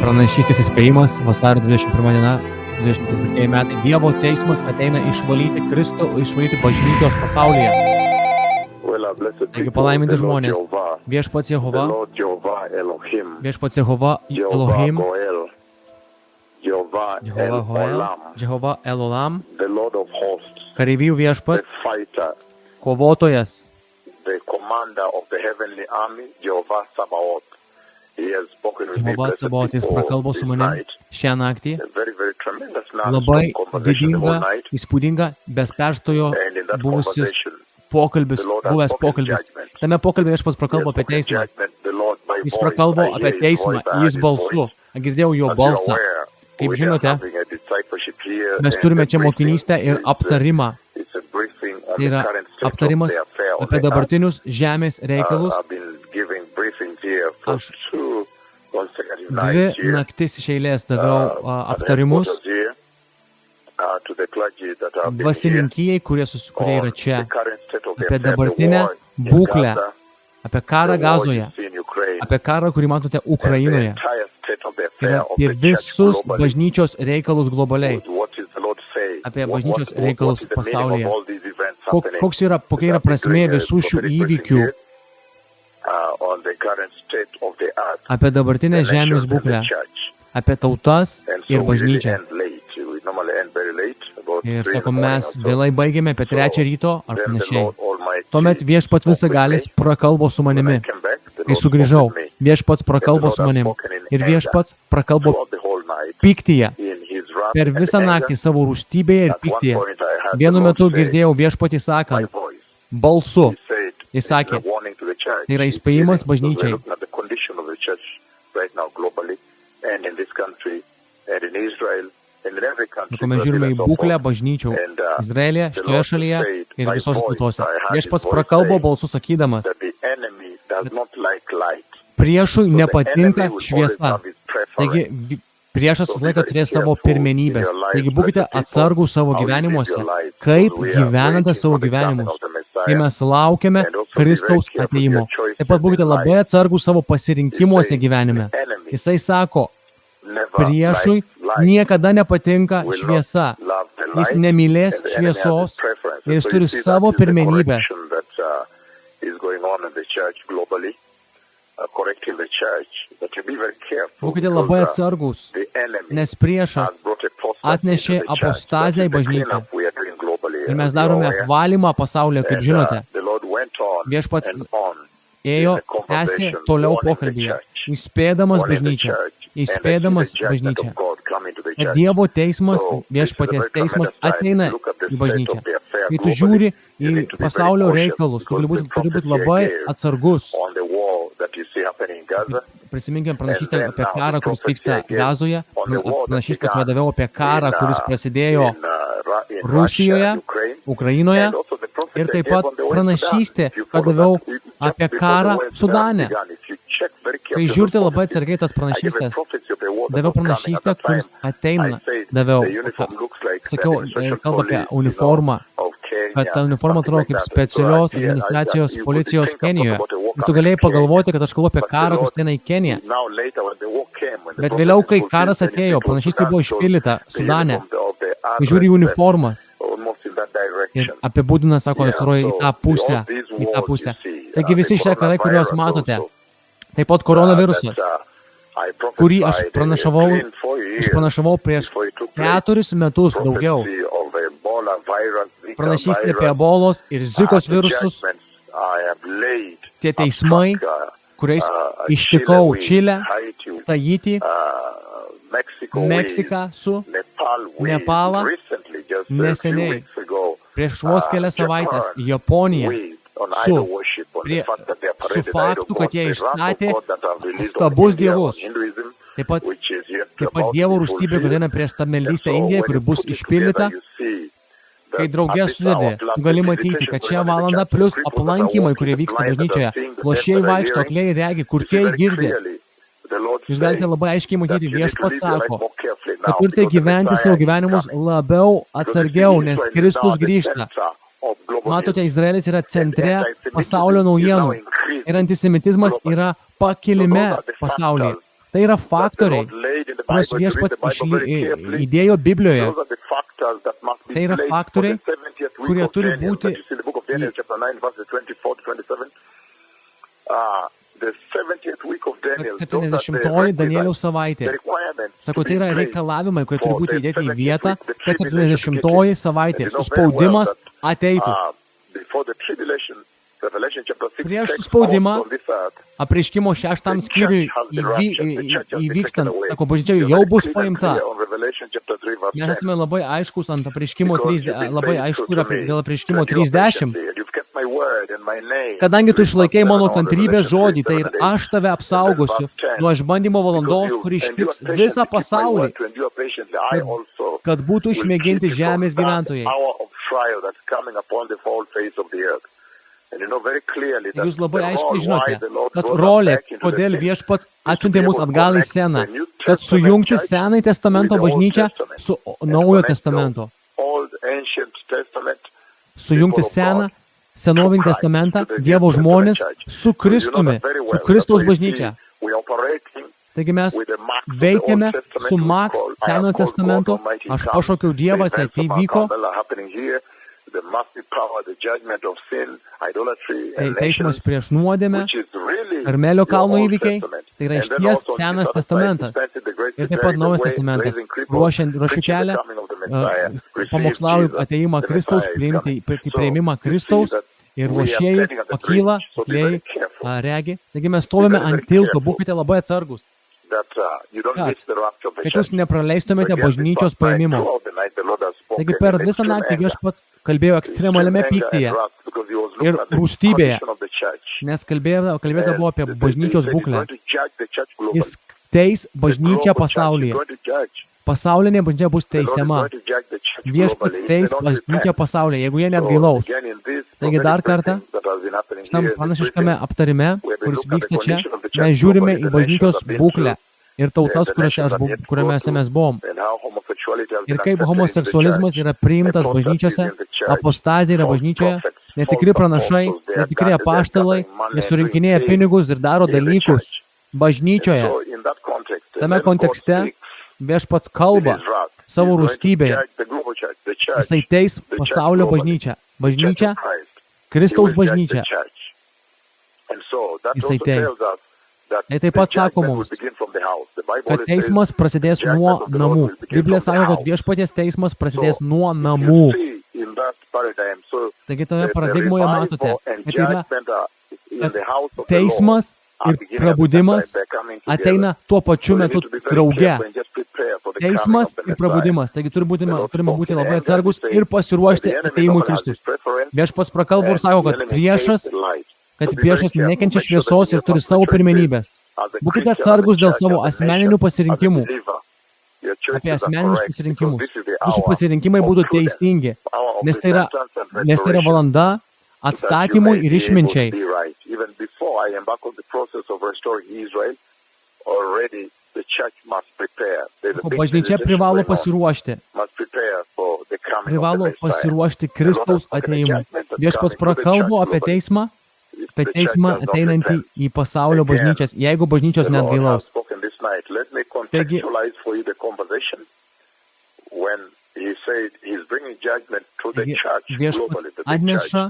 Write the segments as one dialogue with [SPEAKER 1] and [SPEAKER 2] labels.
[SPEAKER 1] Pranašystės įspėjimas, vasario 21 diena, 24 metai. Dievo teismas ateina išvalyti Kristų, išvalyti bažnyčios pasaulyje. Taigi palaiminti žmonės. Viešpats Jehova, viešpats Jehova Elohim, Jehova Elolam, kareivijų viešpats, kovotojas, Jehova Sabaoth, jis prakalbo su manim šią naktį. Labai didinga, įspūdinga, bez perstojo buvęs pokalbis. Tame pokalbėje viešpats prakalbo apie teismą. Jis prakalbo apie teismą, jis balsu. Girdėjau jo balsą. Kaip žinote, mes turime čia mokinystę ir aptarimą. Tai yra aptarimas apie dabartinius žemės reikalus. Aš 2 naktis iš eilės daviau aptarimus dvasininkijai, kurie yra čia, apie dabartinę būklę, apie karą Gazoje, apie karą, kurį matote Ukrainoje, ir apie visus bažnyčios reikalus globaliai, apie bažnyčios reikalus pasaulyje. Kokia yra prasmė visų šių įvykių, apie dabartinę žemės būklę, apie tautas ir bažnyčią. Ir sako, mes vėlai baigėme apie 3 ryto ar panašiai. Tuomet viešpats visagalis prakalbo su manimi. Kai sugrįžau, viešpats prakalbo su manim. Ir viešpats prakalbo piktyje. Per visą naktį savo rūstybėje ir piktyje. Vienu metu girdėjau viešpatį sakant, balsu. Jis sakė, tai yra įspėjimas bažnyčiai. Kai mes žiūrime į būklę bažnyčių Izraelyje, šitoje šalyje ir visose tautose. Viešpats prakalbo balsu sakydamas, priešui nepatinka šviesa. Taigi, priešas visą laiką turės savo pirmenybės. Taigi, būkite atsargūs savo gyvenimuose. Kaip gyvenate savo gyvenimus? Kai mes laukiame Kristaus ateimo. Taip pat būkite labai atsargūs savo pasirinkimuose gyvenime. Jisai sako, priešui niekada nepatinka šviesa. Jis nemylės šviesos ir jis turi savo pirmenybės. Būkite labai atsargūs, nes priešas atnešė apostaziją į bažnyčią. Ir mes darome apvalymą pasaulyje, kaip žinote. Viešpats ėjo, tęsė toliau pokalbyje, įspėdamas bažnyčią. Ir Dievo teismas, viešpaties teismas ateina į bažnyčią. Kai tu žiūri į pasaulio reikalus, tu turi būti labai atsargus. Prisiminkime pranašystę apie karą, kuris vyksta Gazoje, pranašystę, kurią daviau apie karą, kuris prasidėjo Rusijoje, Ukrainoje, ir taip pat pranašystė, kad daviau apie karą Sudane. Kai žiūrite labai atsargiai tas pranašystės, daviau pranašystę, kuris ateina, daviau, sakiau, kalba apie uniformą, kad ta uniforma atrodo kaip specialios administracijos policijos Kenijoje. Ir tu galėjai pagalvoti, kad aš kalbu apie karą, kuris ateina į Keniją. Bet vėliau, kai karas atėjo, pranašystė buvo išpildyta Sudane. Kai žiūri į uniformas ir apibūdina, sako, į tą pusę. Taigi visi šitie karai, kuriuos matote, taip pat koronavirusas, kurį aš pranašavau prieš 4 metus daugiau. Pranašystė apie ebolos ir zikos virusus, tie teismai, kuriais ištikau Čilę, Tahitį, Meksiką su Nepalą, neseniai, prieš vos kelias savaitės, Japoniją, su faktu, kad jie išstatė stabus dievus. Taip pat Dievo rūstybė, kuri eina prieš stabmeldystę Indijoje, kuri bus išpildyta. Kai draugė sudedi, tu gali matyti, kad šią valandą plus aplankymai, kurie vyksta bažnyčioje, lošėjai vaikšto, akliai regi, kurtieji girdi. Jūs galite labai aiškiai matyti, viešpats sako, kad turite gyventi savo gyvenimus labiau atsargiau, nes Kristus grįžta. Matote, Izraelis yra centre pasaulio naujienų ir antisemitizmas yra pakilime pasaulyje. Tai yra faktoriai, kuriuos Viešpats įdėjo Biblijoje. Tai yra faktoriai, kurie turi būti kad 70-oji Danieliaus savaitė. Sako, tai yra reikalavimai, kurie turi būti įdėti į vietą, kad 70-oji savaitė suspaudimas ateitų. Prieš suspaudimą, apreiškimo 6 skyriui įvykstant, sako, bažnyčia jau bus paimta. Mes esame labai aiškus ant apreiškimo 30, labai aišku yra dėl apreiškimo 30. Kadangi tu išlaikei mano kantrybės žodį, tai ir aš tave apsaugosiu nuo išbandymo valandos, kur ištiks visą pasaulį, kad būtų išmėginti žemės gyventojai. Jūs labai aiškiai žinote, kad rolė, kodėl Viešpats atsiuntė mus atgal į sceną, kad sujungti Senąjį testamento bažnyčią su Naujojo testamento. Sujungti Senovinį testamentą, Dievo žmonės su Kristumi, su Kristaus bažnyčia. Taigi mes veikiame su Max Senojo testamento, aš pašaukiau Dievą, tai vyko. Tai teismas prieš nuodėmę, Karmelio kalno įvykiai, tai yra išties Senas testamentas. Ir taip pat Naujas testamentas. Ruošiu kelią, pamokslauju ateimą Kristaus, priėmimą Kristaus ir ruošėjai pakyla, paklėjai, regi. Taigi mes stovime ant tilto, būkite labai atsargus. Kad jūs nepraleistumėte bažnyčios paėmimo. Taigi per visą naktį Viešpats kalbėjo ekstremaliame pyktyje ir rūstybėje, nes kalbėta buvo apie bažnyčios būklę. Jis teis bažnyčią pasaulyje. Pasaulinė bažnyčia bus teisiama. Viešpats teis bažnyčią pasaulyje, jeigu jie neatgailaus. Taigi dar kartą, šitam panašiškame aptarime, kuris vyksta čia, mes žiūrime į bažnyčios būklę ir tautas, kuriuose mes buvom. Ir kaip homoseksualizmas yra priimtas bažnyčiose, apostazija yra bažnyčioje, netikri pranašai, netikri apaštalai, nesurinkinėja pinigus ir daro dalykus bažnyčioje. Tame kontekste Viešpats kalba savo rūstybėje. Jisai teis pasaulio bažnyčią. Bažnyčią, Kristaus bažnyčią. Jisai teis. Tai taip pat sako mums, kad teismas prasidės nuo namų. Biblija sako, kad Viešpaties teismas prasidės nuo namų. Taigi tame paradigmoje matote, kad teismas ir prabudimas ateina tuo pačiu metu drauge. Teismas ir prabudimas. Taigi turime būti labai atsargus ir pasiruošti ateimui Kristus. Viešpats prakalbo ir sako, kad priešas nekenčia šviesos ir turi savo pirmenybės. Būkite atsargus dėl savo asmeninių pasirinkimų. Apie asmeninius pasirinkimus. Jūsų pasirinkimai būtų teisingi, nes tai yra valanda atstatymui ir išminčiai. Bažnyčia privalo pasiruošti. Privalo pasiruošti Kristaus ateimui. Viešpats prakalbo apie teismą ateinantį į pasaulio bažnyčias, jeigu bažnyčios neatgailaus. Taigi, Viešpats atneša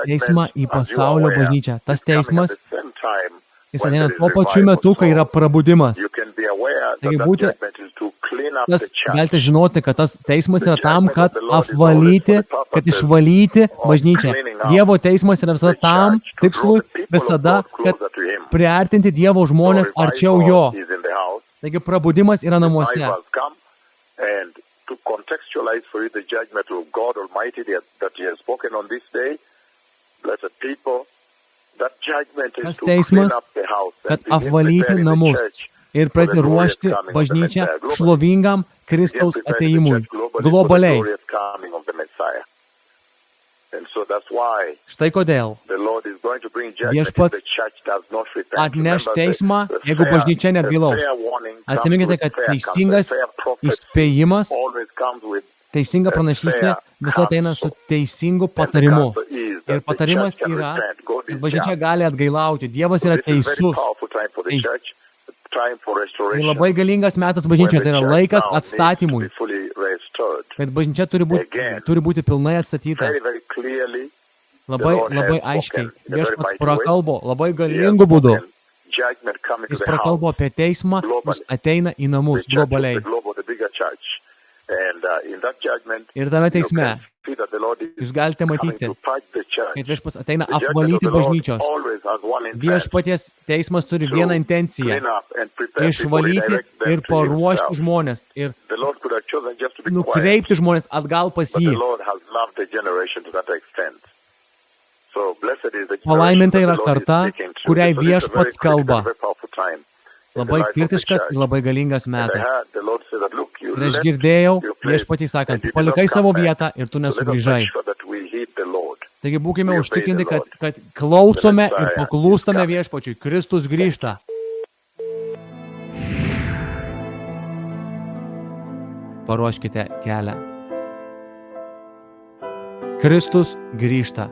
[SPEAKER 1] teismą į pasaulio bažnyčią. Tas teismas, jis ateina tuo pačiu metu, kai yra prabudimas. Taigi galite žinoti, kad tas teismas yra tam, kad apvalyti, kad išvalyti bažnyčią. Dievo teismas yra visada tam tikslui, visada, kad priartinti Dievo žmonės arčiau jo. Taigi prabudimas yra namuose. Tas teismas, kad apvalyti namus ir pradėti ruošti bažnyčią šlovingam Kristaus ateimui, globaliai. Štai kodėl Viešpats atneš teismą, jeigu bažnyčia neatgailaus. Atsiminkite, kad teisingas įspėjimas, teisinga pranašystė visą ateina su teisingu patarimu. Ir patarimas yra, kad bažnyčia gali atgailauti. Dievas yra teisus. Tai labai galingas metas bažnyčioje, tai yra laikas atstatymui, kad bažnyčia turi būti pilnai atstatyta. Labai aiškiai, viešpats prakalbo labai galingų būdų. Jis prakalbo apie teismą, jis ateina į namus globaliai. Ir tame teisme jūs galite matyti, kad viešpats ateina apvalyti bažnyčios. Viešpaties teismas turi vieną intenciją – išvalyti ir paruošti žmonės ir nukreipti žmonės atgal pas jį. Palaiminta yra karta, kuriai viešpats kalba. Labai kritiškas ir labai galingas metas. Ir aš girdėjau viešpatį sakant, palikai savo vietą ir tu nesugrįžai. Taigi būkime užtikrinti, kad klausome ir paklūstame viešpačiui. Kristus grįžta. Paruoškite kelią. Kristus grįžta.